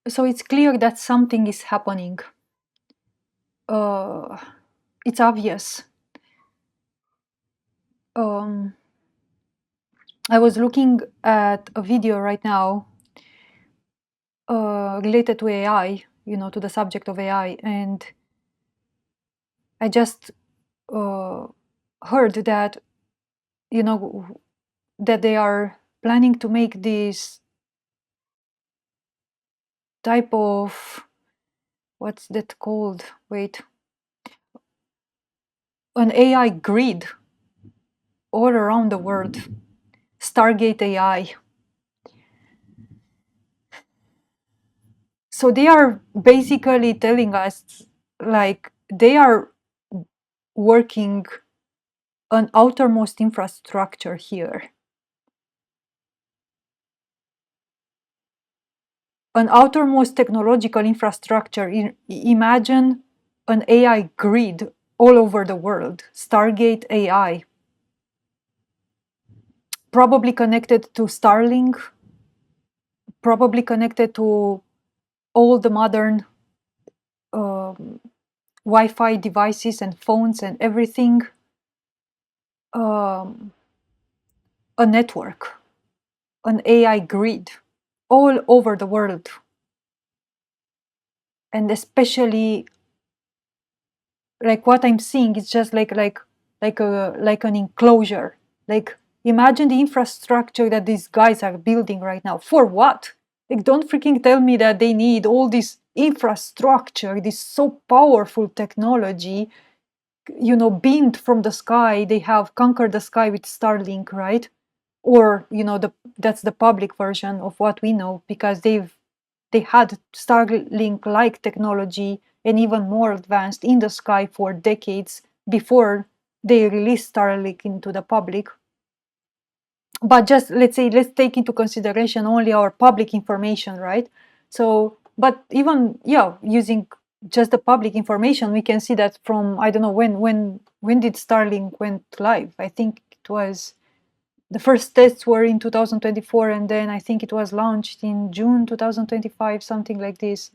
So it's clear that something is happening. It's obvious. Um, I was looking at a video right now related to AI, to the subject of AI, and I just uh, heard that, that they are planning to make this type of, what's that called? Wait, an AI grid all around the world. Stargate AI. So they are basically telling us, like, they are working an outermost infrastructure here. An outermost technological infrastructure. Imagine an AI grid all over the world. Stargate AI. Probably connected to Starlink. Probably connected to all the modern Wi-Fi devices and phones and everything. A network, an AI grid all over the world, and especially like what I'm seeing is just like an enclosure. Like, imagine the infrastructure that these guys are building right now. For what? Like, don't freaking tell me that they need all this infrastructure, this so powerful technology, beamed from the sky. They have conquered the sky with Starlink, right? Or that's the public version of what we know, because they had Starlink like technology and even more advanced in the sky for decades before they released Starlink into the public. But just let's take into consideration only our public information, right? So, but even using just the public information, we can see that from, I don't know, when did Starlink went live? I think it was, the first tests were in 2024, and then I think it was launched in June 2025, something like this.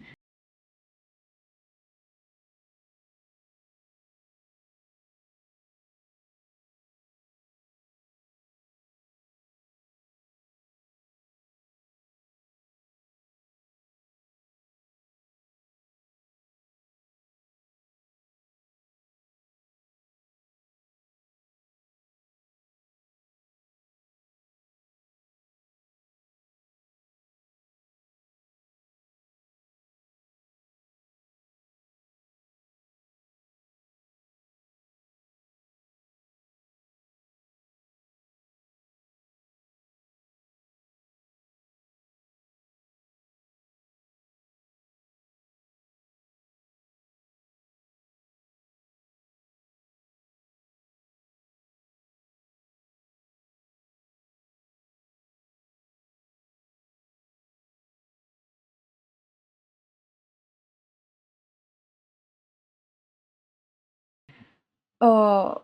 Uh,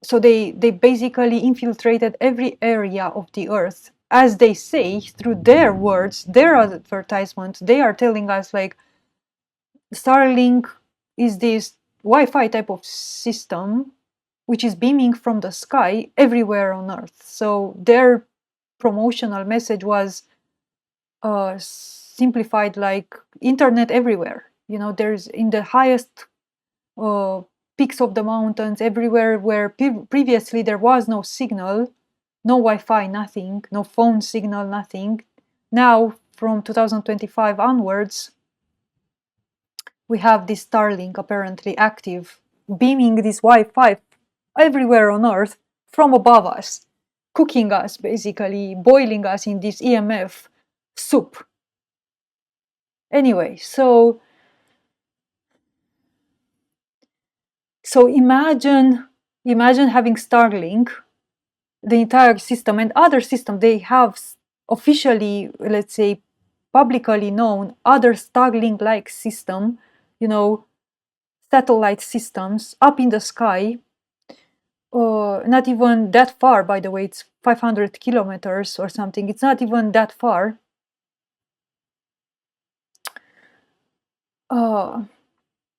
so they basically infiltrated every area of the earth, as they say, through their words, their advertisements. They are telling us, like, Starlink is this Wi-Fi type of system which is beaming from the sky everywhere on earth. So their promotional message was simplified like internet everywhere. There's in the highest uh, peaks of the mountains, everywhere where previously there was no signal, no Wi-Fi, nothing, no phone signal, nothing. Now, from 2025 onwards, we have this Starlink apparently active, beaming this Wi-Fi everywhere on Earth from above us, cooking us, basically boiling us in this EMF soup. Anyway, so imagine having Starlink, the entire system, and other system. They have officially, let's say, publicly known other Starlink-like system, satellite systems up in the sky. Not even that far, by the way. It's 500 kilometers or something. It's not even that far. uh,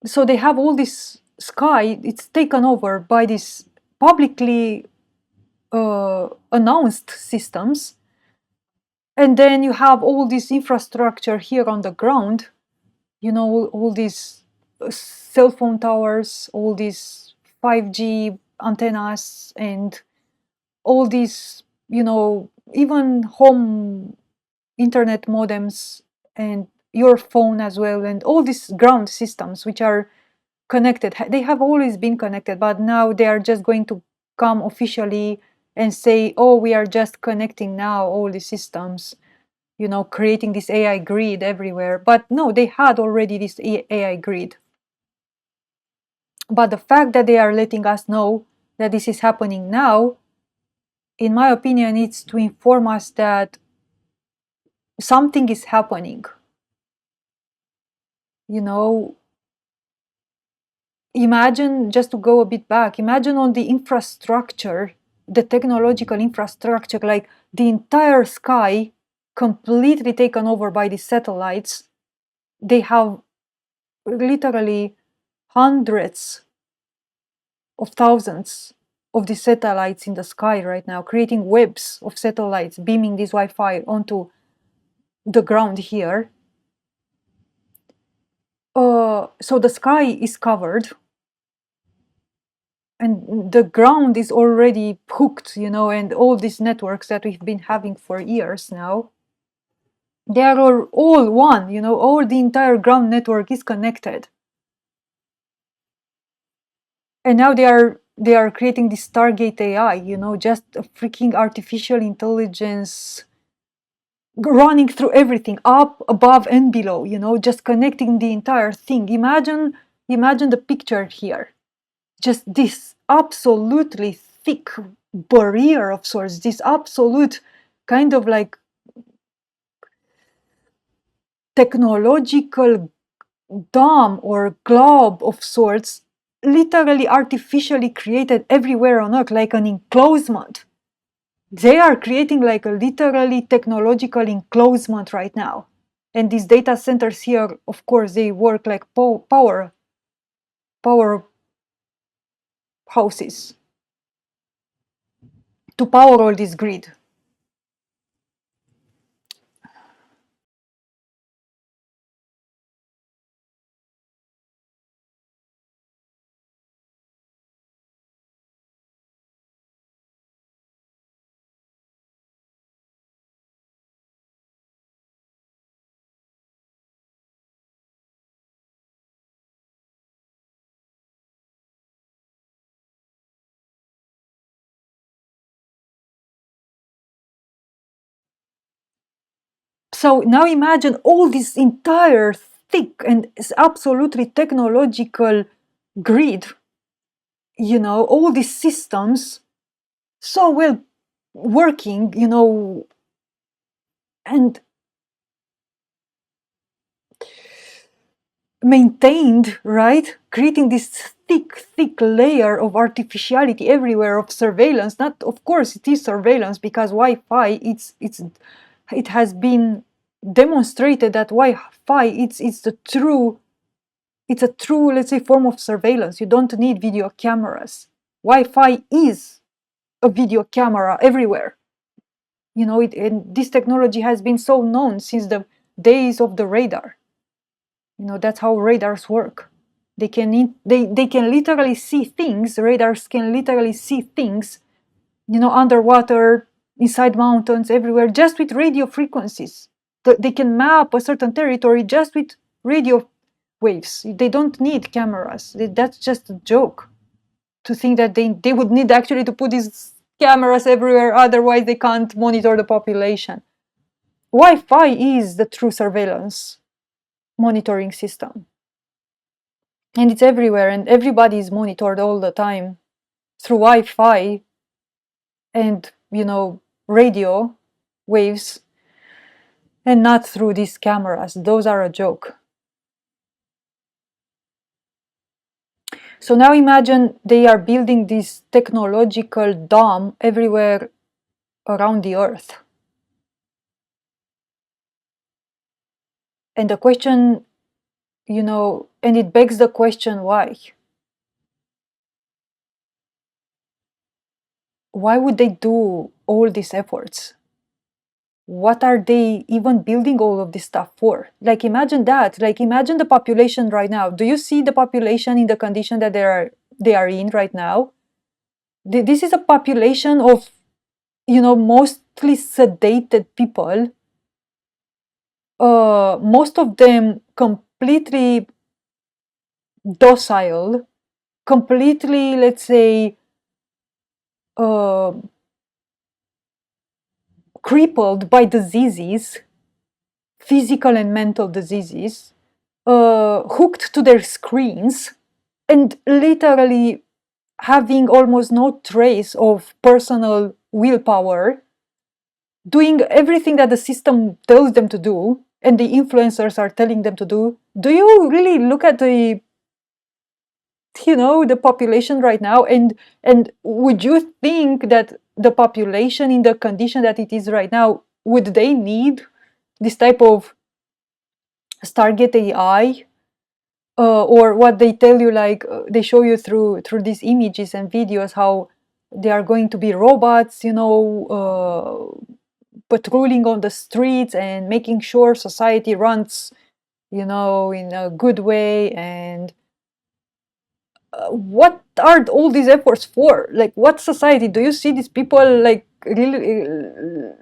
so they have all this sky, it's taken over by these publicly announced systems, and then you have all this infrastructure here on the ground, you know, all these cell phone towers, all these 5G antennas, and all these, you know, even home internet modems, and your phone as well, and all these ground systems which are connected. They have always been connected, but now they are just going to come officially and say, oh, we are just connecting now all the systems, you know, creating this AI grid everywhere. But no, they had already this AI grid. But the fact that they are letting us know that this is happening now, in my opinion, it's to inform us that something is happening. You know, imagine, just to go a bit back, imagine on the infrastructure, the technological infrastructure, like the entire sky completely taken over by the satellites. They have literally hundreds of thousands of the satellites in the sky right now, creating webs of satellites, beaming this Wi-Fi onto the ground here. So the sky is covered, and the ground is already hooked, you know, and all these networks that we've been having for years now, they are all one, you know, all the entire ground network is connected. And now they are creating this Stargate AI, you know, just a freaking artificial intelligence running through everything, up, above, and below, you know, just connecting the entire thing. Imagine the picture here. Just this absolutely thick barrier of sorts, this absolute kind of like technological dome or globe of sorts, literally artificially created everywhere on Earth, like an enclosement. They are creating like a literally technological enclosement right now. And these data centers here, of course, they work like power houses to power all this grid. So now imagine all this entire thick and absolutely technological grid, you know, all these systems so well working, you know, and maintained, right? Creating this thick layer of artificiality everywhere, of surveillance. Not, of course, it is surveillance, because Wi-Fi, it has been demonstrated that Wi-Fi, it's a true, let's say, form of surveillance. You don't need video cameras. Wi-Fi is a video camera everywhere. You know, and this technology has been so known since the days of the radar. You know, that's how radars work. They can literally see things. Radars can literally see things, you know, underwater, inside mountains, everywhere, just with radio frequencies. They can map a certain territory just with radio waves. They don't need cameras. That's just a joke to think that they would need actually to put these cameras everywhere, otherwise they can't monitor the population. Wi-Fi is the true surveillance monitoring system. And it's everywhere, and everybody is monitored all the time through Wi-Fi and, you know, radio waves, and not through these cameras. Those are a joke. So now imagine they are building this technological dome everywhere around the Earth. And the question and it begs the question, why? Why would they do all these efforts? What are they even building all of this stuff for? Like, imagine that. Like, imagine the population right now. Do you see the population in the condition that they are in right now? This is a population of, mostly sedated people. Most of them completely docile, completely, let's say, uh, crippled by diseases, physical and mental diseases, hooked to their screens, and literally having almost no trace of personal willpower, doing everything that the system tells them to do and the influencers are telling them to do. Do you really look at the population right now, and would you think that the population in the condition that it is right now, would they need this type of Stargate AI, or what they tell you, like they show you through these images and videos, how they are going to be robots, patrolling on the streets and making sure society runs, in a good way. And what are all these efforts for? Like, what society do you see these people, like, really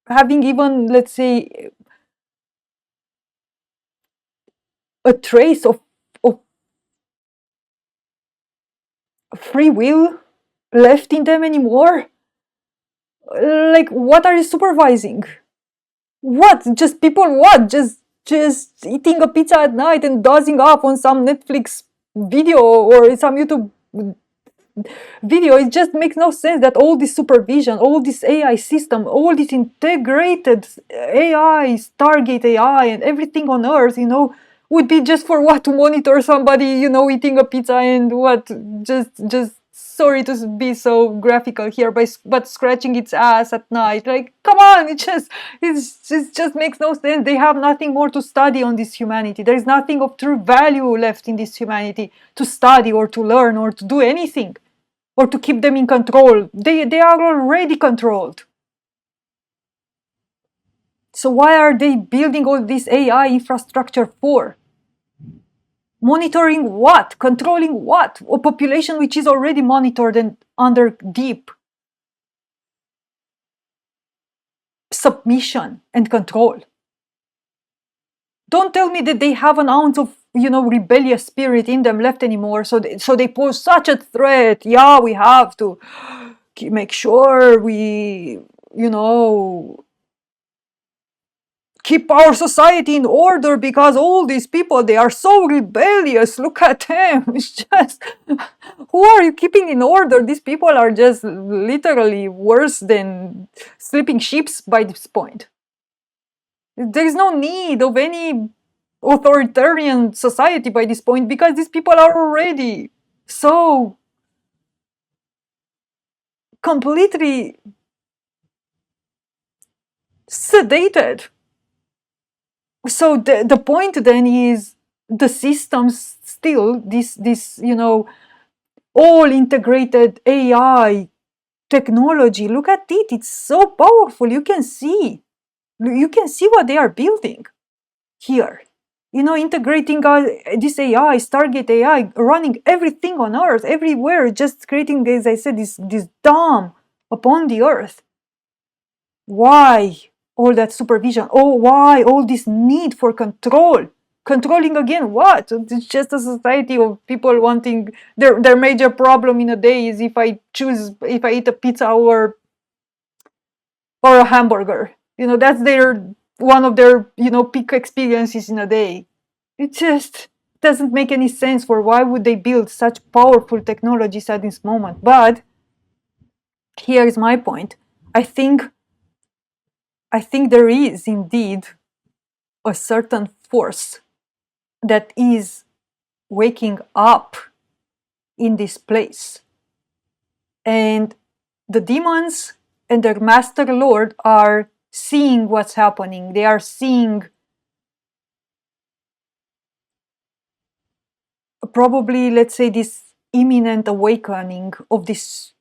having even, let's say, a trace of free will left in them anymore? Like, what are you supervising? What? Just people, what? Just eating a pizza at night and dozing off on some Netflix video or some YouTube video. It just makes no sense that all this supervision, all this AI system, all this integrated AI, Stargate AI, and everything on Earth, would be just for what? To monitor somebody, eating a pizza and what? Just sorry to be so graphical here, but scratching its ass at night. Like, come on, it just makes no sense. They have nothing more to study on this humanity. There is nothing of true value left in this humanity to study or to learn or to do anything, or to keep them in control. They are already controlled. So why are they building all this AI infrastructure for? Monitoring what? Controlling what? A population which is already monitored and under deep submission and control. Don't tell me that they have an ounce of, rebellious spirit in them left anymore, so they pose such a threat. Yeah, we have to make sure we, keep our society in order, because all these people, they are so rebellious. Look at them. It's just, who are you keeping in order? These people are just literally worse than sleeping sheep by this point. There is no need of any authoritarian society by this point, because these people are already so completely sedated. So the point then is, the systems still, this all integrated AI technology, look at it, it's so powerful. You can see what they are building here, integrating this AI, Stargate AI, running everything on Earth, everywhere, just creating, as I said, this dome upon the Earth. Why all that supervision? Oh, why all this need for control? Controlling again what? It's just a society of people wanting, their major problem in a day is if I eat a pizza or a hamburger. That's one of their peak experiences in a day. It just doesn't make any sense for why would they build such powerful technologies at this moment. But here is my point. I think there is indeed a certain force that is waking up in this place. And the demons and their master lord are seeing what's happening. They are seeing probably, let's say, this imminent awakening of this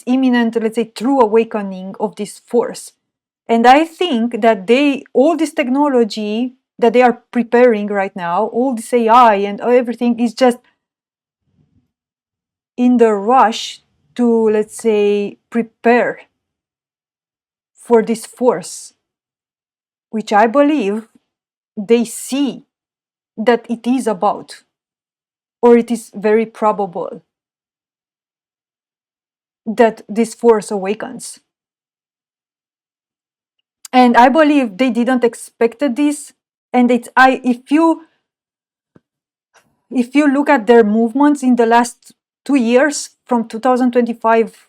imminent, let's say, true awakening of this force. And I think that all this technology that they are preparing right now, all this AI and everything, is just in the rush to, let's say, prepare for this force, which I believe they see that it is about, or it is very probable that this force awakens. And I believe they didn't expect this. And if you look at their movements in the last 2 years, from 2025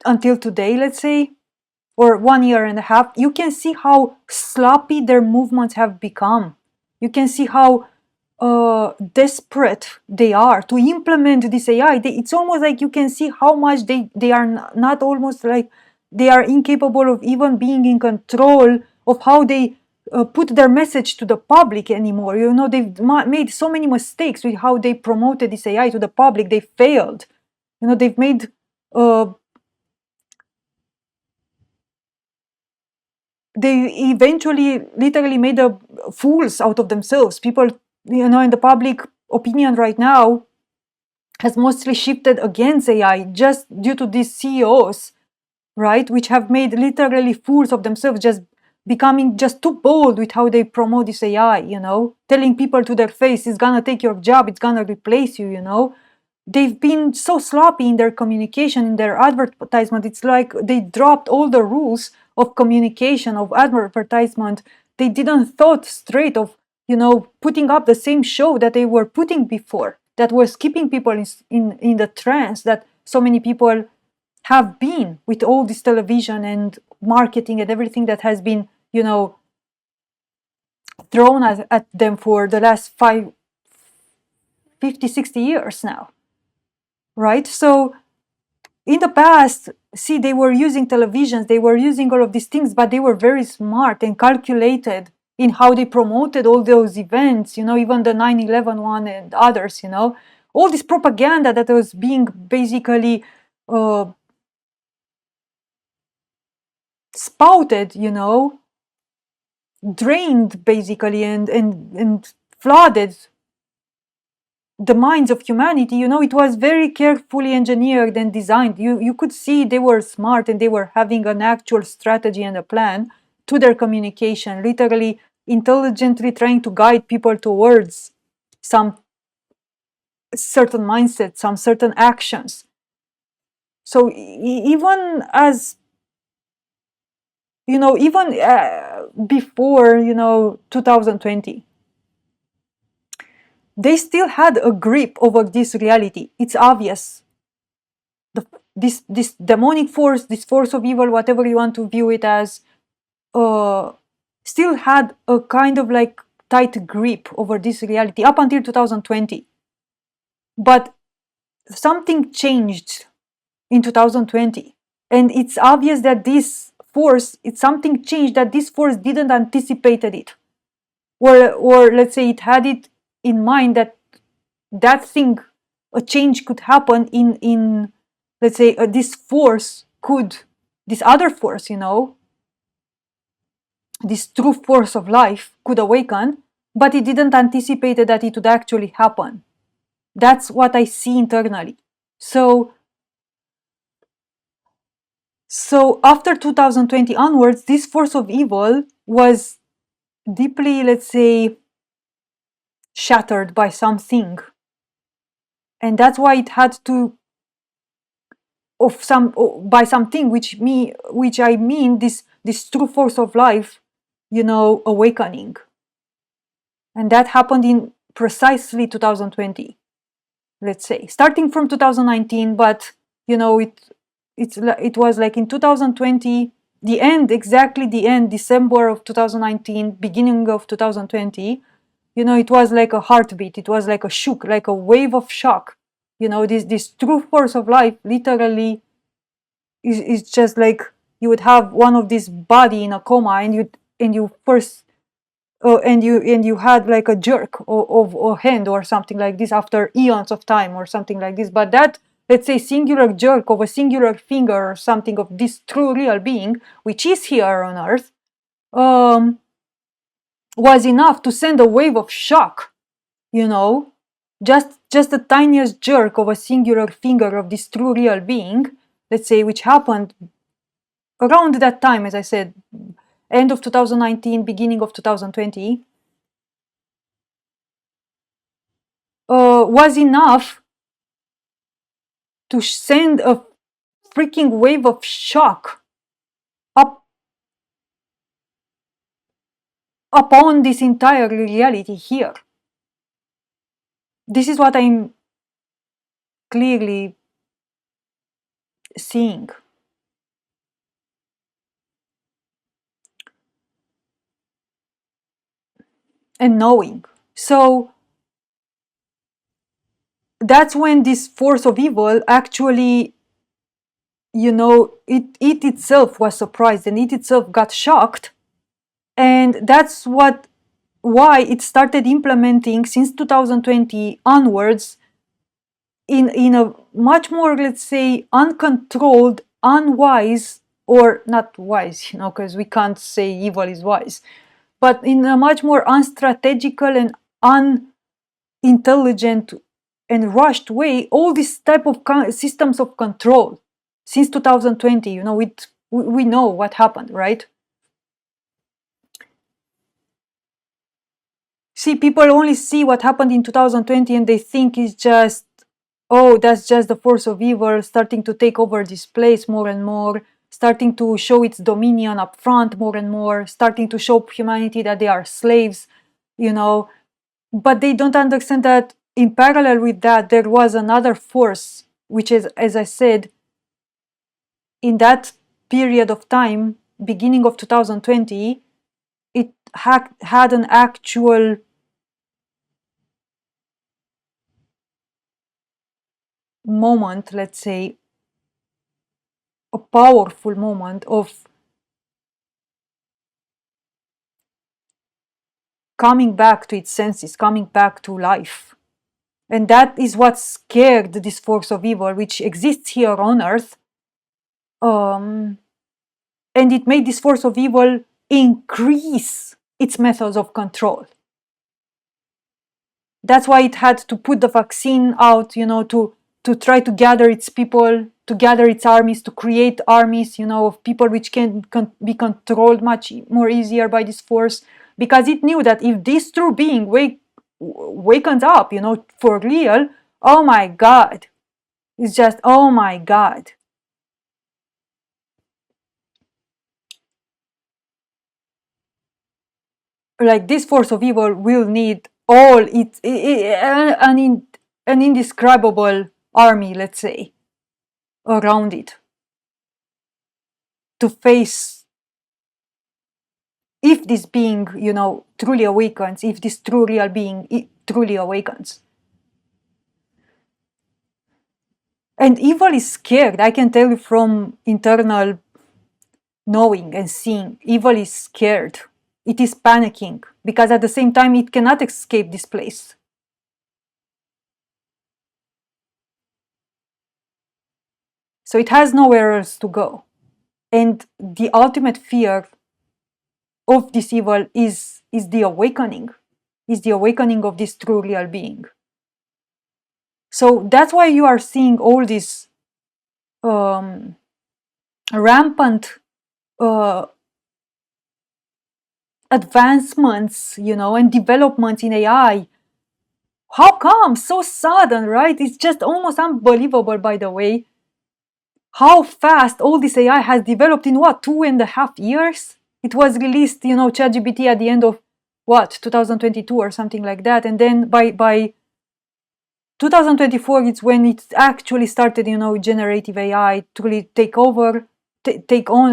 until today, let's say, or 1 year and a half, you can see how sloppy their movements have become. You can see how desperate they are to implement this AI. It's almost like you can see how much they are not almost like they are incapable of even being in control of how they put their message to the public anymore. You know, they've made so many mistakes with how they promoted this AI to the public. They failed. You know, they've made they eventually literally made fools out of themselves. People, you know, in the public opinion right now has mostly shifted against AI just due to these CEOs, right, which have made literally fools of themselves, just becoming just too bold with how they promote this AI, you know, telling people to their face, it's gonna take your job, it's gonna replace you, you know. They've been so sloppy in their communication, in their advertisement. It's like they dropped all the rules of communication, of advertisement. They didn't thought straight of, you know, putting up the same show that they were putting before, that was keeping people in the trance that so many people have been with all this television and marketing and everything that has been, you know, thrown at them for the last 50, 60 years now, right? So in the past, see, they were using televisions, they were using all of these things, but they were very smart and calculated in how they promoted all those events, you know, even the 9/11 one and others, you know, all this propaganda that was being basically spouted, you know, drained basically and flooded the minds of humanity. You know, it was very carefully engineered and designed. You could see they were smart and they were having an actual strategy and a plan to their communication, literally intelligently trying to guide people towards some certain mindset, some certain actions. So even as, you know, even before, you know, 2020, they still had a grip over this reality. It's obvious. This demonic force, this force of evil, whatever you want to view it as, still had a kind of like tight grip over this reality up until 2020. But something changed in 2020, and it's obvious that this force, it's something changed, that this force didn't anticipated it, or let's say it had it in mind that thing, a change could happen in let's say this force could, this other force, you know, this true force of life could awaken, but it didn't anticipate that it would actually happen. That's what I see internally. So after 2020 onwards, this force of evil was deeply, let's say, shattered by something, and that's why it had to, by something, which I mean this true force of life, you know, awakening. And that happened in precisely 2020, let's say, starting from 2019, but you know, it was like in 2020, the end, exactly the end, December of 2019, beginning of 2020, you know, it was like a heartbeat, it was like a shock, like a wave of shock. You know, this true force of life literally is just like you would have one of this body in a coma, and you first and you had like a jerk of a hand or something like this after eons of time or something like this. But that, let's say, singular jerk of a singular finger or something of this true real being, which is here on Earth, um, was enough to send a wave of shock, you know, just the tiniest jerk of a singular finger of this true real being, let's say, which happened around that time, as I said, end of 2019, beginning of 2020, was enough to send a freaking wave of shock up upon this entire reality here. This is what I'm clearly seeing. And knowing. So that's when this force of evil actually, it itself was surprised and it itself got shocked. And that's why it started implementing since 2020 onwards in a much more, let's say, uncontrolled, unwise, or not wise, because we can't say evil is wise, but in a much more unstrategical and unintelligent and rushed way, all these type of systems of control since 2020, we know what happened, right? See, people only see what happened in 2020 and they think it's just, oh, that's just the force of evil starting to take over this place more and more, starting to show its dominion up front more and more, starting to show humanity that they are slaves, but they don't understand that in parallel with that, there was another force, which is, as I said, in that period of time, beginning of 2020, it had an actual moment, let's say, a powerful moment of coming back to its senses, coming back to life. And that is what scared this force of evil, which exists here on Earth. And it made this force of evil increase its methods of control. That's why it had to put the vaccine out, to try to gather its people, to gather its armies, to create armies, of people which can be controlled much more easier by this force. Because it knew that if this true being wakens up, for real, oh my God, it's just, oh my God. Like this force of evil will need all an indescribable army, let's say, around it to face, if this being, truly awakens, if this true real being truly awakens. And evil is scared. I can tell you from internal knowing and seeing, evil is scared. It is panicking because at the same time it cannot escape this place. So it has nowhere else to go. And the ultimate fear of this evil is the awakening, of this true real being. So that's why you are seeing all these rampant advancements, and developments in AI. How come? So sudden, right? It's just almost unbelievable, by the way, how fast all this AI has developed in 2.5 years? It was released, ChatGPT at the end of 2022 or something like that. And then by 2024, it's when it actually started, generative AI to really take on,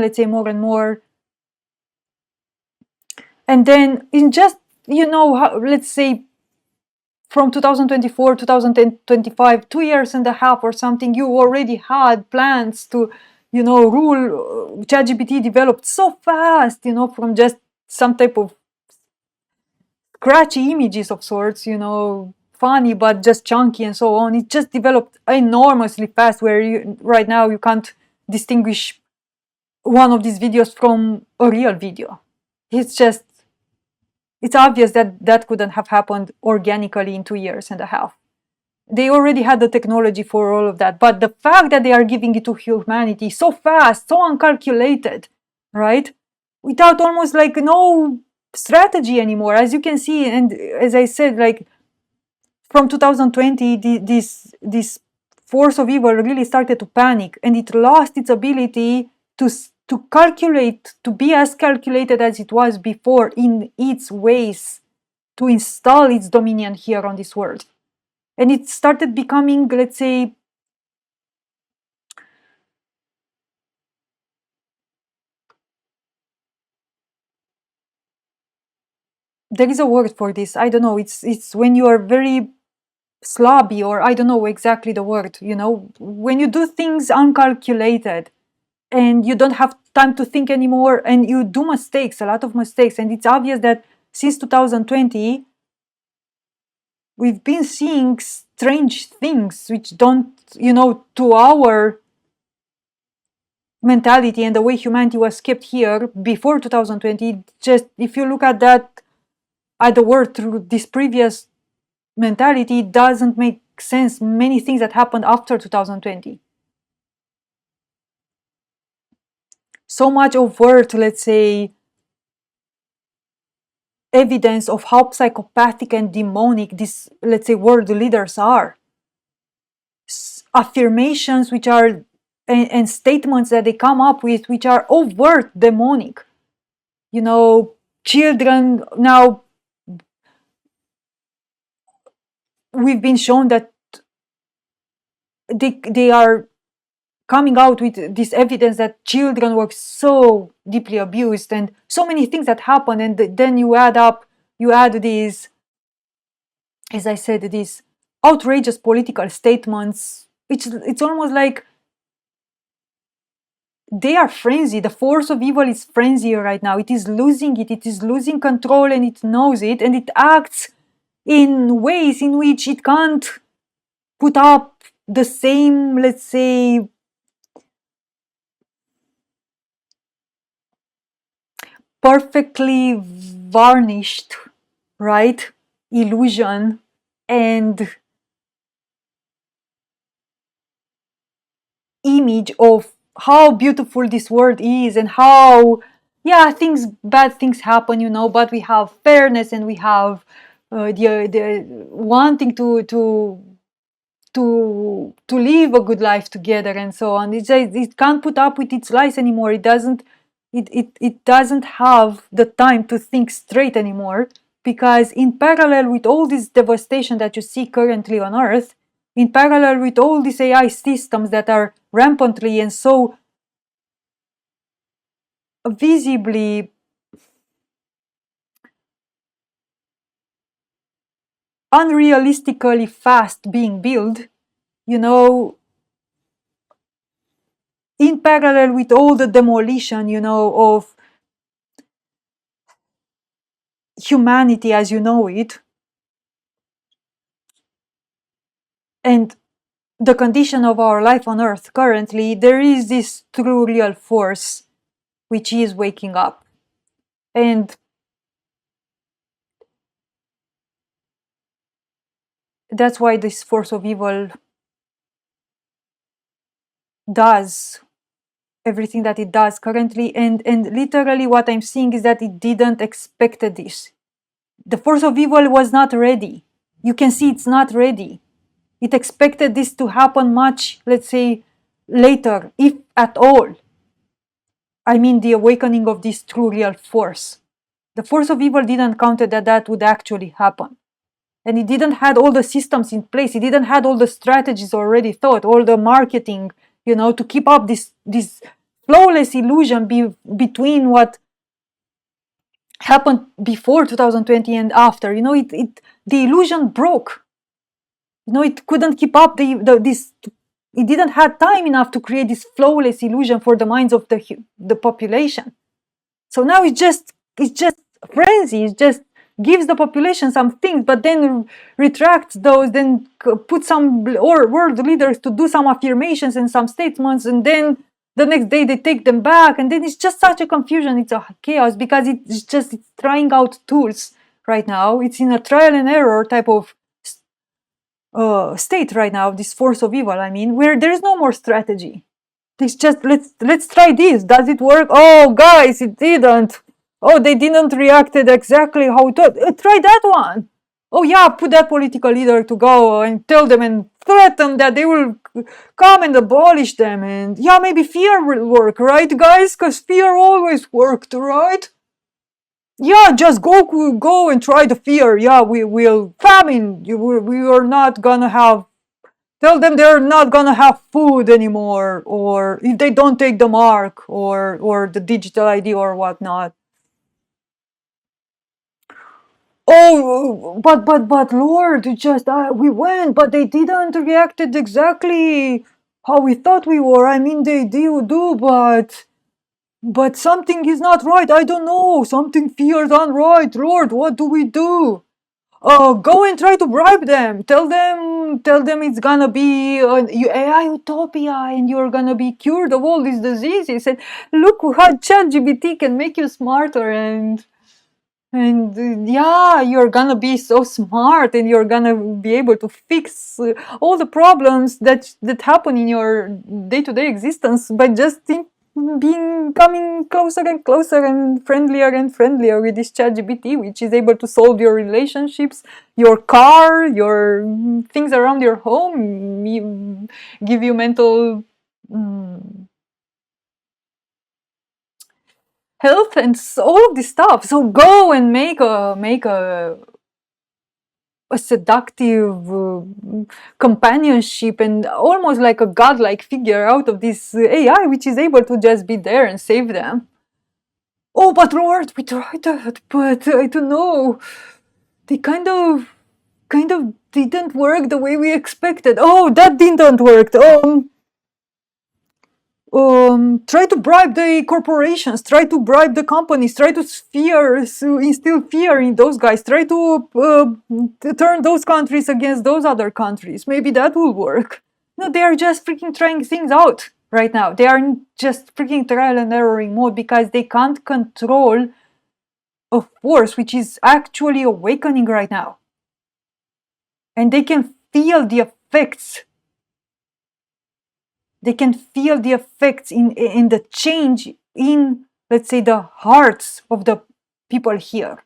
let's say, more and more. And then in just, let's say, from 2024 to 2025, 2.5 years or something, you already had plans to, rule. ChatGPT developed so fast, from just some type of scratchy images of sorts, funny but just chunky and so on. It just developed enormously fast, where right now you can't distinguish one of these videos from a real video. It's obvious that that couldn't have happened organically in 2 years and a half. They already had the technology for all of that, but the fact that they are giving it to humanity so fast, so uncalculated, right, without almost like no strategy anymore, as you can see, and as I said, like from 2020, this force of evil really started to panic, and it lost its ability to calculate, to be as calculated as it was before in its ways to install its dominion here on this world. And it started becoming, let's say, there is a word for this. I don't know. It's when you are very slobby, or I don't know exactly the word. When you do things uncalculated, and you don't have time to think anymore, and you do mistakes, a lot of mistakes. And it's obvious that since 2020, we've been seeing strange things which don't, to our mentality and the way humanity was kept here before 2020, just if you look at that, at the world through this previous mentality, it doesn't make sense. Many things that happened after 2020. So much overt, let's say, evidence of how psychopathic and demonic these, let's say, world leaders are. Affirmations which are, and statements that they come up with, which are overt demonic. Children now, we've been shown that they are coming out with this evidence that children were so deeply abused, and so many things that happen, and then you add these, as I said, these outrageous political statements. It's almost like they are frenzied. The force of evil is frenzy right now. It is losing control, and it knows it, and it acts in ways in which it can't put up the same, let's say, perfectly varnished, right, illusion and image of how beautiful this world is, and how, yeah, bad things happen, but we have fairness, and we have the wanting to live a good life together, and so on. It can't put up with its lies anymore. It doesn't have the time to think straight anymore, because in parallel with all this devastation that you see currently on Earth, in parallel with all these AI systems that are rampantly and so visibly unrealistically fast being built, in parallel with all the demolition, of humanity as you know it, and the condition of our life on Earth currently, there is this true real force which is waking up. And that's why this force of evil does everything that it does currently, and literally what I'm seeing is that it didn't expect this. The force of evil was not ready. You can see it's not ready. It expected this to happen much, let's say, later, if at all. I mean, the awakening of this true real force. The force of evil didn't count that would actually happen. And it didn't had all the systems in place. It didn't had all the strategies already thought, all the marketing, to keep up this flawless illusion between what happened before 2020 and after. The illusion broke. It couldn't keep up this. It didn't have time enough to create this flawless illusion for the minds of the population. So now it's just frenzy. It's just gives the population some things, but then retracts those, then put some or world leaders to do some affirmations and some statements, and then the next day they take them back, and then it's just such a confusion. It's a chaos because it's trying out tools right now. It's in a trial and error type of state right now, this force of evil, I mean, where there is no more strategy. It's just let's try this. Does it work? Oh guys, it didn't. Oh, they didn't reacted exactly how it thought. Try that one. Oh yeah, put that political leader to go and tell them and threaten that they will come and abolish them, and yeah, maybe fear will work, right guys? Because fear always worked, right? Yeah, just go and try the fear. Yeah, we will famine. We are not gonna have. Tell them they're not gonna have food anymore, or if they don't take the mark or the digital ID or whatnot. Oh, but Lord, just we went, but they didn't reacted exactly how we thought we were. I mean, they do, but something is not right. I don't know. Something feels unright. Lord, what do we do? Go and try to bribe them. Tell them it's gonna be an AI utopia and you're gonna be cured of all these diseases. And look how ChatGPT can make you smarter, and yeah, you're gonna be so smart and you're gonna be able to fix all the problems that happen in your day-to-day existence by just being coming closer and closer and friendlier with this ChatGPT, which is able to solve your relationships, your car, your things around your home, give you mental health and all of this stuff. So go and make a seductive companionship and almost like a godlike figure out of this AI, which is able to just be there and save them. Oh, but Lord, we tried that, but I don't know. They kind of didn't work the way we expected. Oh, that didn't work. Try to bribe the corporations, try to bribe the companies, try to instill fear in those guys, try to turn those countries against those other countries. Maybe that will work. No, they are just freaking trying things out right now. They are just freaking trial and erroring mode because they can't control a force which is actually awakening right now. And they can feel the effects. They can feel the effects in the change in, let's say, the hearts of the people here.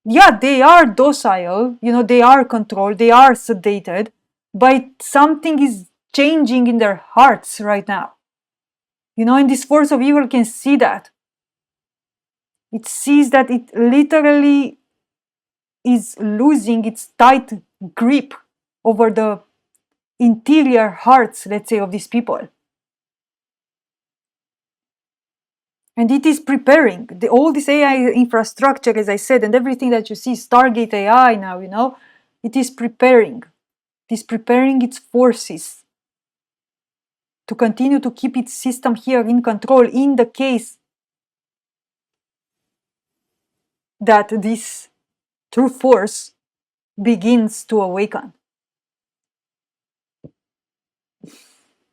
Yeah, they are docile, they are controlled, they are sedated, but something is changing in their hearts right now. And this force of evil can see that. It sees that it literally is losing its tight grip over the interior hearts, let's say, of these people. And it is preparing all this AI infrastructure, as I said, and everything that you see, Stargate AI now, it is preparing. It is preparing its forces to continue to keep its system here in control in the case that this true force begins to awaken.